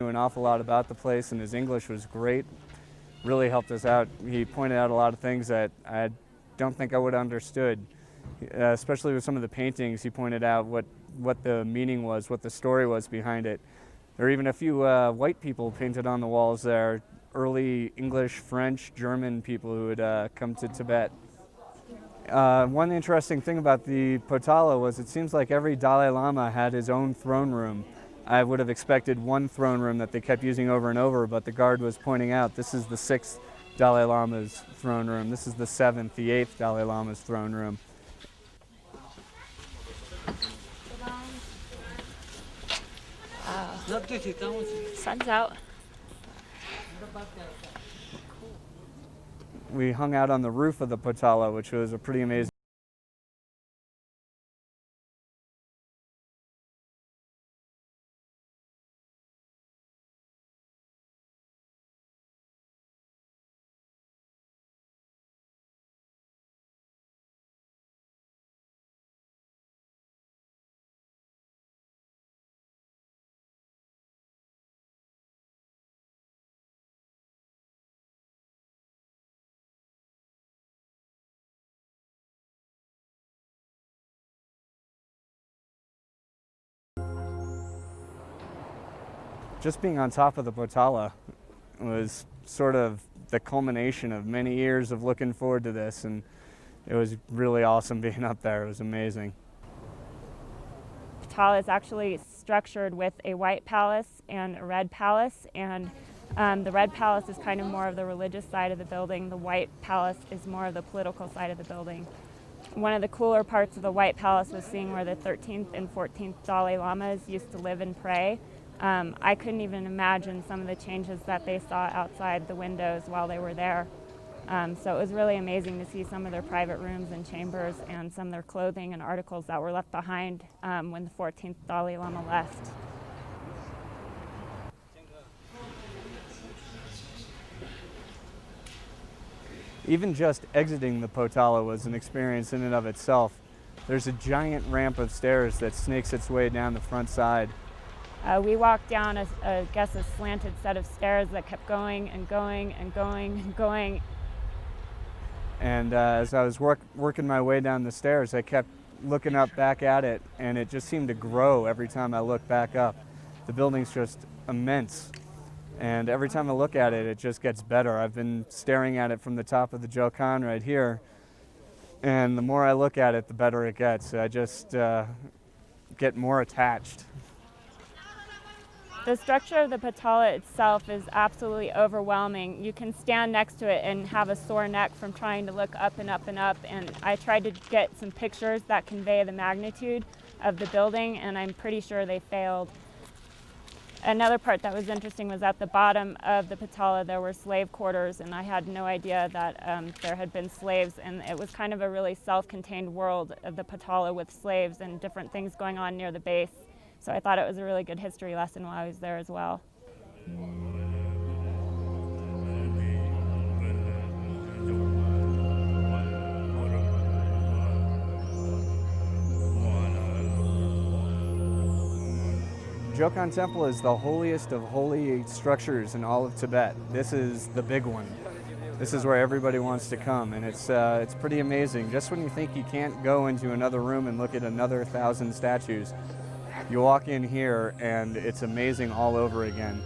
Knew an awful lot about the place, and his English was great. Really helped us out. He pointed out a lot of things that I don't think I would have understood, especially with some of the paintings. He pointed out what the meaning was, what the story was behind it. There are even a few white people painted on the walls there, early English, French, German people who had come to Tibet. One interesting thing about the Potala was it seems like every Dalai Lama had his own throne room. I would have expected one throne room that they kept using over and over, but the guard was pointing out this is the 6th Dalai Lama's throne room. This is the 7th, the 8th Dalai Lama's throne room. Sun's out. We hung out on the roof of the Potala, which was a pretty amazing. Just being on top of the Potala was sort of the culmination of many years of looking forward to this, and it was really awesome being up there. It was amazing. Potala is actually structured with a white palace and a red palace, and the red palace is kind of more of the religious side of the building. The white palace is more of the political side of the building. One of the cooler parts of the white palace was seeing where the 13th and 14th Dalai Lamas used to live and pray. I couldn't even imagine some of the changes that they saw outside the windows while they were there. So it was really amazing to see some of their private rooms and chambers and some of their clothing and articles that were left behind when the 14th Dalai Lama left. Even just exiting the Potala was an experience in and of itself. There's a giant ramp of stairs that snakes its way down the front side. We walked down a slanted set of stairs that kept going and going and going and going. And as I was working my way down the stairs, I kept looking up back at it, and it just seemed to grow every time I looked back up. The building's just immense, and every time I look at it, it just gets better. I've been staring at it from the top of the Jokong right here, and the more I look at it, the better it gets. I just get more attached. The structure of the Potala itself is absolutely overwhelming. You can stand next to it and have a sore neck from trying to look up and up and up. And I tried to get some pictures that convey the magnitude of the building, and I'm pretty sure they failed. Another part that was interesting was at the bottom of the Potala there were slave quarters, and I had no idea that there had been slaves, and it was kind of a really self-contained world of the Potala with slaves and different things going on near the base. So I thought it was a really good history lesson while I was there as well. Jokong Temple is the holiest of holy structures in all of Tibet. This is the big one. This is where everybody wants to come, and it's pretty amazing. Just when you think you can't go into another room and look at another 1,000 statues, you walk in here and it's amazing all over again.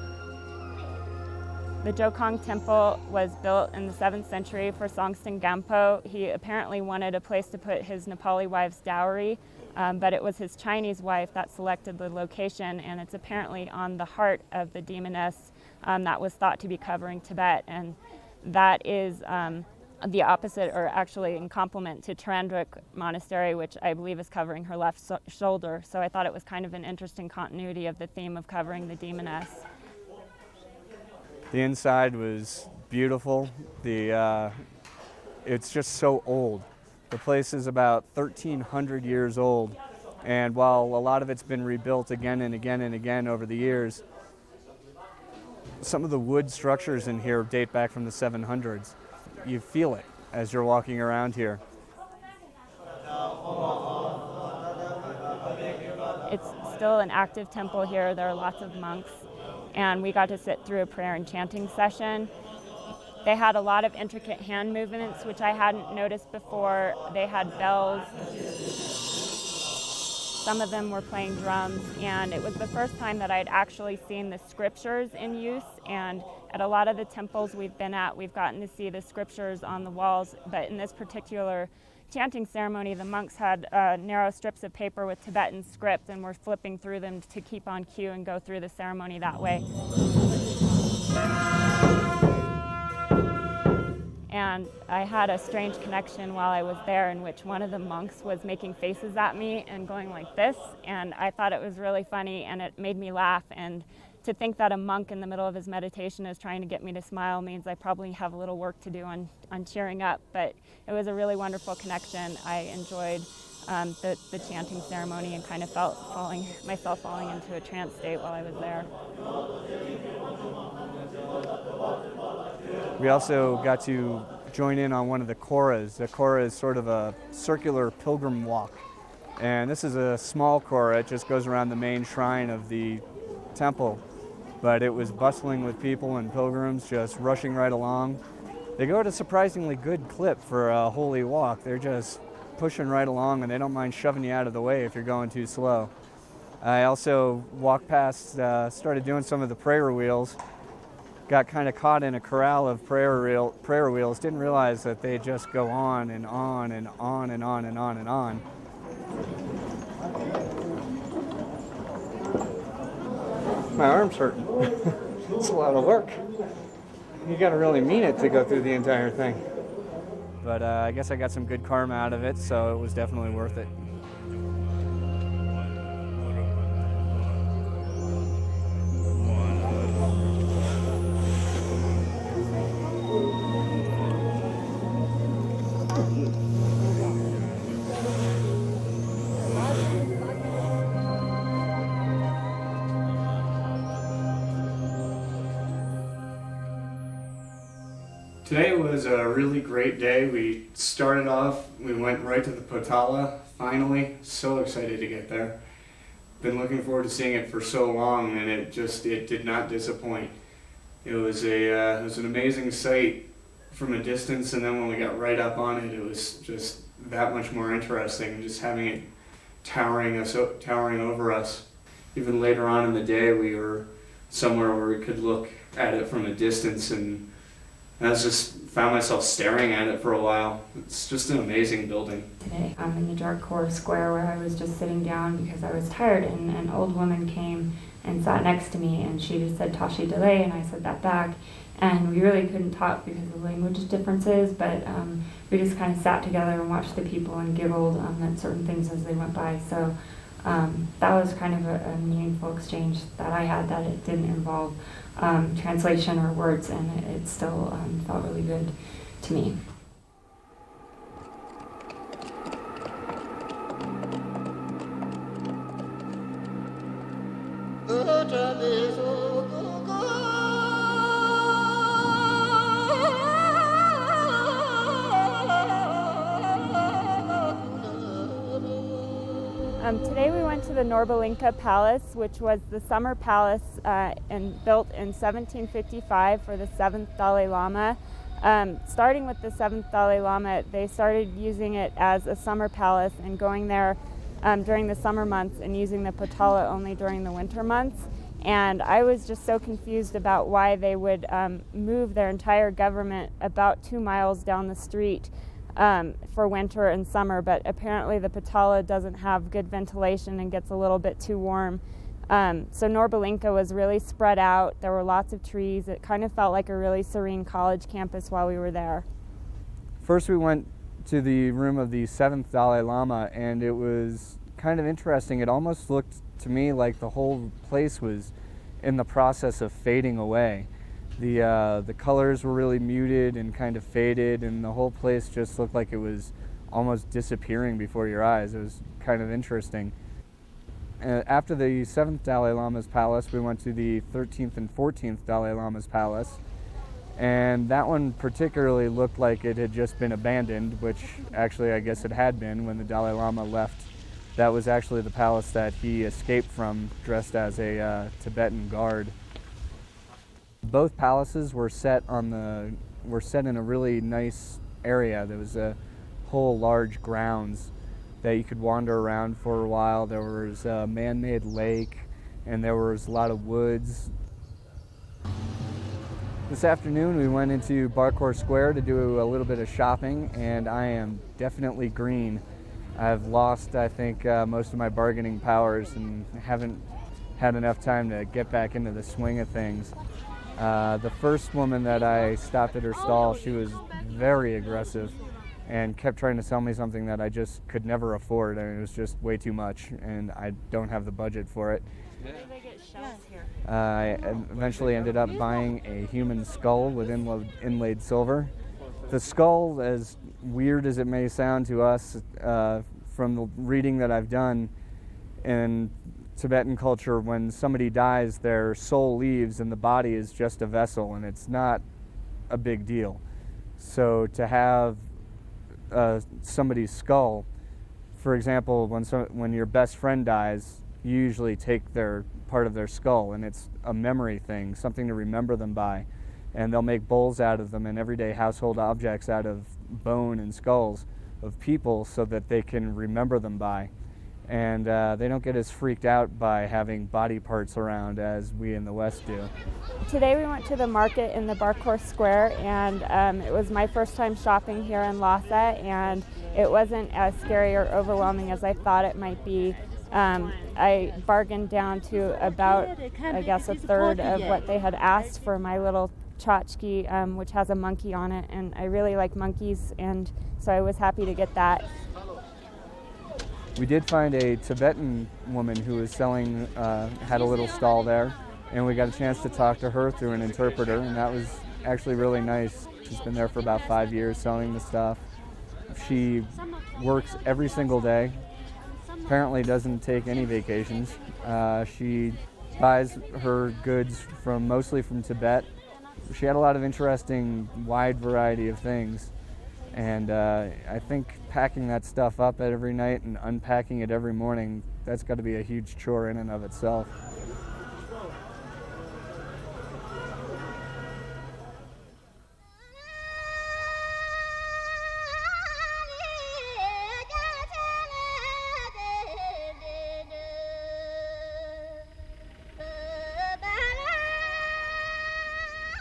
The Jokong Temple was built in the 7th century for Songtsen Gampo. He apparently wanted a place to put his Nepali wife's dowry, but it was his Chinese wife that selected the location, and it's apparently on the heart of the demoness that was thought to be covering Tibet, and that is the opposite, or actually in complement to Trandrik Monastery, which I believe is covering her left shoulder. So I thought it was kind of an interesting continuity of the theme of covering the demoness. The inside was beautiful. It's just so old. The place is about 1,300 years old, and while a lot of it's been rebuilt again and again and again over the years, some of the wood structures in here date back from the 700s. You feel it as you're walking around here. It's still an active temple here. There are lots of monks. and we got to sit through a prayer and chanting session. They had a lot of intricate hand movements, which I hadn't noticed before. They had bells. Some of them were playing drums, and it was the first time that I'd actually seen the scriptures in use. And at a lot of the temples we've been at, we've gotten to see the scriptures on the walls, but in this particular chanting ceremony, the monks had narrow strips of paper with Tibetan script, and were flipping through them to keep on cue and go through the ceremony that way. And I had a strange connection while I was there, in which one of the monks was making faces at me and going like this, and I thought it was really funny, and it made me laugh. And to think that a monk in the middle of his meditation is trying to get me to smile means I probably have a little work to do on cheering up. But it was a really wonderful connection. I enjoyed the chanting ceremony and kind of felt myself falling into a trance state while I was there. We also got to join in on one of the koras. The kora is sort of a circular pilgrim walk. And this is a small kora. It just goes around the main shrine of the temple. But it was bustling with people and pilgrims just rushing right along. They go at a surprisingly good clip for a holy walk. They're just pushing right along, and they don't mind shoving you out of the way if you're going too slow. I also walked past, started doing some of the prayer wheels. Got kind of caught in a corral of prayer wheels. Didn't realize that they just go on and on and on and on and on and on. My arm's hurting. It's a lot of work. You gotta really mean it to go through the entire thing. But I guess I got some good karma out of it, so it was definitely worth it. Today was a really great day. We started off, we went right to the Potala, finally. So excited to get there. Been looking forward to seeing it for so long, and it did not disappoint. It was an amazing sight from a distance, and then when we got right up on it, it was just that much more interesting, just having it towering over us. Even later on in the day, we were somewhere where we could look at it from a distance, and I just found myself staring at it for a while. It's just an amazing building. Today I'm in the Jarkor Square, where I was just sitting down because I was tired, and an old woman came and sat next to me, and she just said Tashi Dalai, and I said that back. And we really couldn't talk because of language differences, but we just kind of sat together and watched the people and giggled at certain things as they went by. So that was kind of a meaningful exchange that I had, that it didn't involve translation or words, and it still felt really good to me. Today we went to the Norbalinka Palace, which was the summer palace and built in 1755 for the 7th Dalai Lama. Starting with the 7th Dalai Lama, they started using it as a summer palace and going there during the summer months and using the Potala only during the winter months. And I was just so confused about why they would move their entire government about 2 miles down the street for winter and summer, but apparently the Potala doesn't have good ventilation and gets a little bit too warm. So Norbalinka was really spread out. There were lots of trees. It kind of felt like a really serene college campus while we were there. First we went to the room of the 7th Dalai Lama, and it was kind of interesting. It almost looked to me like the whole place was in the process of fading away. The colors were really muted and kind of faded, and the whole place just looked like it was almost disappearing before your eyes. It was kind of interesting. After the 7th Dalai Lama's palace, we went to the 13th and 14th Dalai Lama's palace, and that one particularly looked like it had just been abandoned, which actually I guess it had been when the Dalai Lama left. That was actually the palace that he escaped from dressed as a Tibetan guard. both palaces were set in a really nice area. There was a whole large grounds that you could wander around for a while. There was a man-made lake, and there was a lot of woods. This afternoon we went into Barkor Square to do a little bit of shopping, and I am definitely green. I've lost, I think, most of my bargaining powers and haven't had enough time to get back into the swing of things. The first woman that I stopped at her stall, she was very aggressive and kept trying to sell me something that I just could never afford. I mean, it was just way too much, and I don't have the budget for it. Where do they get shells here? I eventually ended up buying a human skull with inlaid silver. The skull, as weird as it may sound to us, from the reading that I've done in Tibetan culture, when somebody dies, their soul leaves and the body is just a vessel, and it's not a big deal. So to have somebody's skull, for example, when your best friend dies, you usually take their part of their skull, and it's a memory thing, something to remember them by. And they'll make bowls out of them and everyday household objects out of bone and skulls of people so that they can remember them by. And they don't get as freaked out by having body parts around as we in the West do. Today we went to the market in the Barkor Square, and it was my first time shopping here in Lhasa, and it wasn't as scary or overwhelming as I thought it might be. I bargained down to about, I guess, a third of what they had asked for my little tchotchke, which has a monkey on it, and I really like monkeys, and so I was happy to get that. We did find a Tibetan woman who was selling, had a little stall there, and we got a chance to talk to her through an interpreter, and that was actually really nice. She's been there for about 5 years selling the stuff. She works every single day, apparently doesn't take any vacations. She buys her goods mostly from Tibet. She had a lot of interesting, wide variety of things. And I think packing that stuff up every night and unpacking it every morning, that's got to be a huge chore in and of itself.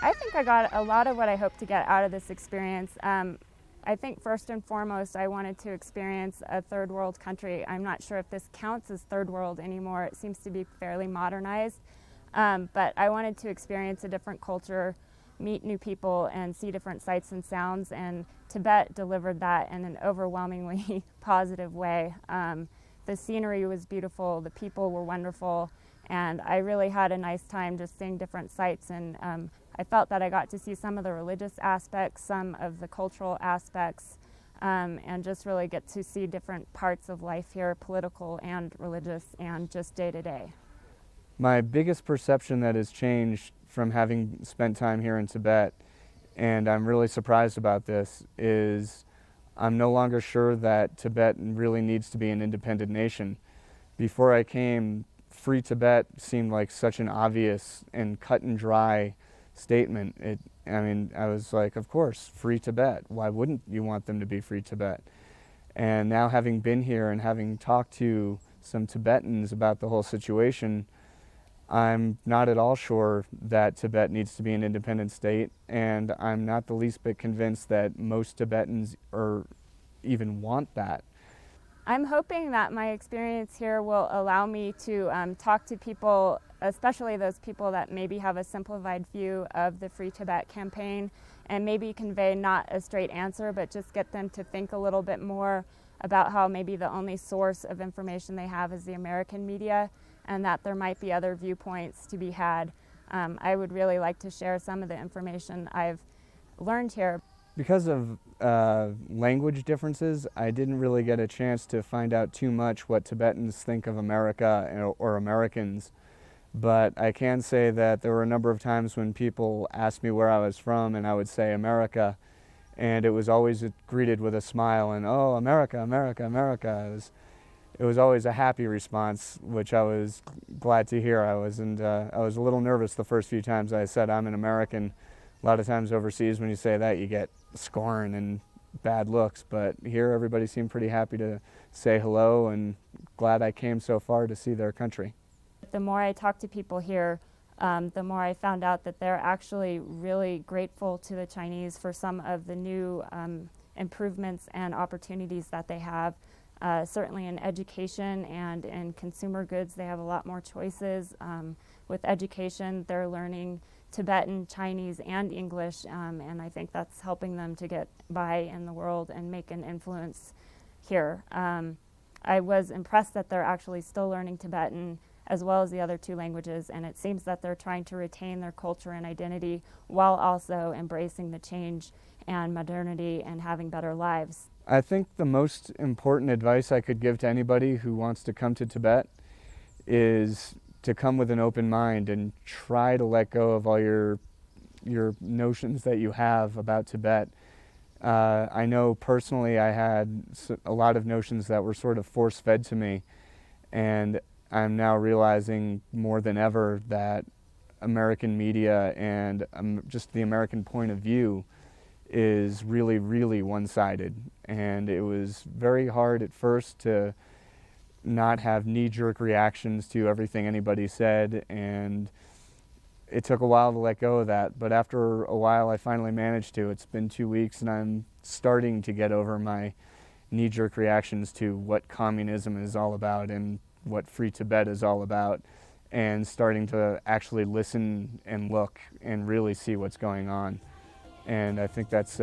I think I got a lot of what I hoped to get out of this experience. I think first and foremost, I wanted to experience a third world country. I'm not sure if this counts as third world anymore. It seems to be fairly modernized. But I wanted to experience a different culture, meet new people, and see different sights and sounds. And Tibet delivered that in an overwhelmingly positive way. The scenery was beautiful, the people were wonderful, and I really had a nice time just seeing different sights. And I felt that I got to see some of the religious aspects, some of the cultural aspects, and just really get to see different parts of life here, political and religious, and just day to day. My biggest perception that has changed from having spent time here in Tibet, and I'm really surprised about this, is I'm no longer sure that Tibet really needs to be an independent nation. Before I came, Free Tibet seemed like such an obvious and cut and dry statement. I was like, of course, Free Tibet. Why wouldn't you want them to be Free Tibet? And now, having been here and having talked to some Tibetans about the whole situation, I'm not at all sure that Tibet needs to be an independent state, and I'm not the least bit convinced that most Tibetans even want that. I'm hoping that my experience here will allow me to talk to people, especially those people that maybe have a simplified view of the Free Tibet campaign, and maybe convey not a straight answer, but just get them to think a little bit more about how maybe the only source of information they have is the American media, and that there might be other viewpoints to be had. I would really like to share some of the information I've learned here. Because of language differences, I didn't really get a chance to find out too much what Tibetans think of America or Americans. But I can say that there were a number of times when people asked me where I was from, and I would say America, and it was always greeted with a smile and, oh, America, America, America. it was always a happy response, which I was glad to hear. I was a little nervous the first few times I said I'm an American. A lot of times overseas when you say that you get scorn and bad looks, but here everybody seemed pretty happy to say hello and glad I came so far to see their country. The more I talked to people here, the more I found out that they're actually really grateful to the Chinese for some of the new improvements and opportunities that they have. Certainly in education and in consumer goods, they have a lot more choices. With education, they're learning Tibetan, Chinese, and English, and I think that's helping them to get by in the world and make an influence here. I was impressed that they're actually still learning Tibetan as well as the other two languages, and it seems that they're trying to retain their culture and identity while also embracing the change and modernity and having better lives. I think the most important advice I could give to anybody who wants to come to Tibet is to come with an open mind and try to let go of all your notions that you have about Tibet. I know personally I had a lot of notions that were sort of force-fed to me, and I'm now realizing more than ever that American media and just the American point of view is really, really one-sided. And it was very hard at first to not have knee-jerk reactions to everything anybody said, and it took a while to let go of that, but after a while I finally managed to. It's been 2 weeks and I'm starting to get over my knee-jerk reactions to what communism is all about and what Free Tibet is all about, and starting to actually listen and look and really see what's going on. And I think that's